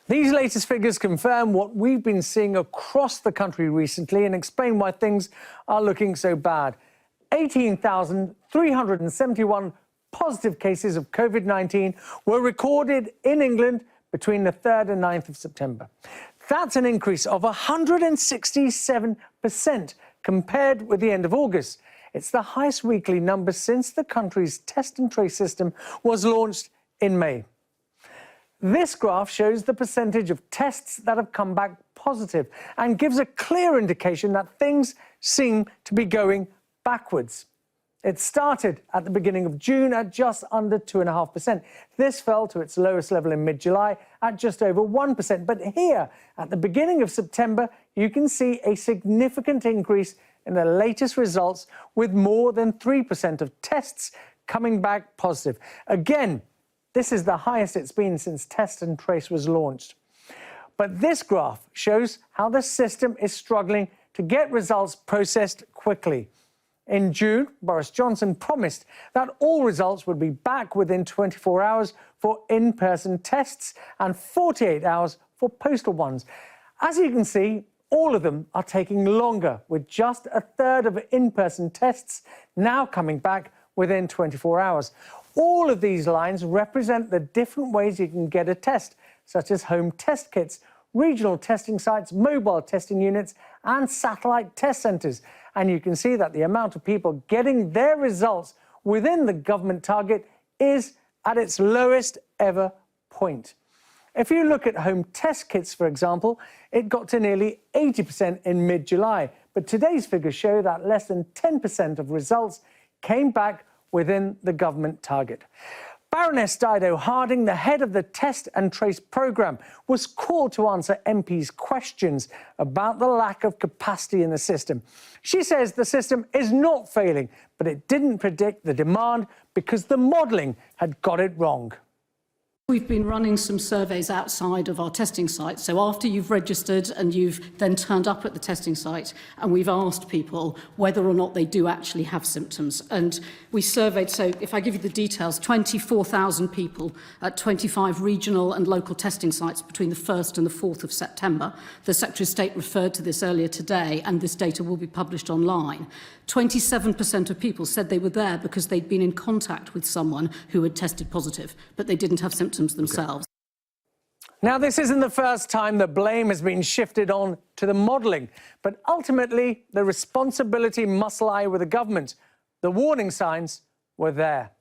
These latest figures confirm what we've been seeing across the country recently and explain why things are looking so bad. 18,371 positive cases of COVID-19 were recorded in England between the 3rd and 9th of September. That's an increase of 167% compared with the end of August. It's the highest weekly number since the country's test and trace system was launched in May. This graph shows the percentage of tests that have come back positive and gives a clear indication that things seem to be going backwards. It started at the beginning of June at just under 2.5%. This fell to its lowest level in mid-July at just over 1%. But here, at the beginning of September, you can see a significant increase in the latest results, with more than 3% of tests coming back positive. Again, this is the highest it's been since Test and Trace was launched. But this graph shows how the system is struggling to get results processed quickly. In June, Boris Johnson promised that all results would be back within 24 hours for in-person tests and 48 hours for postal ones. As you can see, all of them are taking longer, with just a third of in-person tests now coming back within 24 hours. All of these lines represent the different ways you can get a test, such as home test kits, regional testing sites, mobile testing units, and satellite test centres. And you can see that the amount of people getting their results within the government target is at its lowest ever point. If you look at home test kits, for example, it got to nearly 80% in mid-July. But today's figures show that less than 10% of results came back within the government target. Baroness Dido Harding, the head of the Test and Trace programme, was called to answer MPs' questions about the lack of capacity in the system. She says the system is not failing, but it didn't predict the demand because the modelling had got it wrong. We've been running some surveys outside of our testing site. So after you've registered and you've then turned up at the testing site, and we've asked people whether or not they do actually have symptoms. And we surveyed, so if I give you the details, 24,000 people at 25 regional and local testing sites between the 1st and the 4th of September. The Secretary of State referred to this earlier today, and this data will be published online. 27% of people said they were there because they'd been in contact with someone who had tested positive, but they didn't have symptoms themselves. Now, this isn't the first time the blame has been shifted on to the modelling, but ultimately the responsibility must lie with the government. The warning signs were there.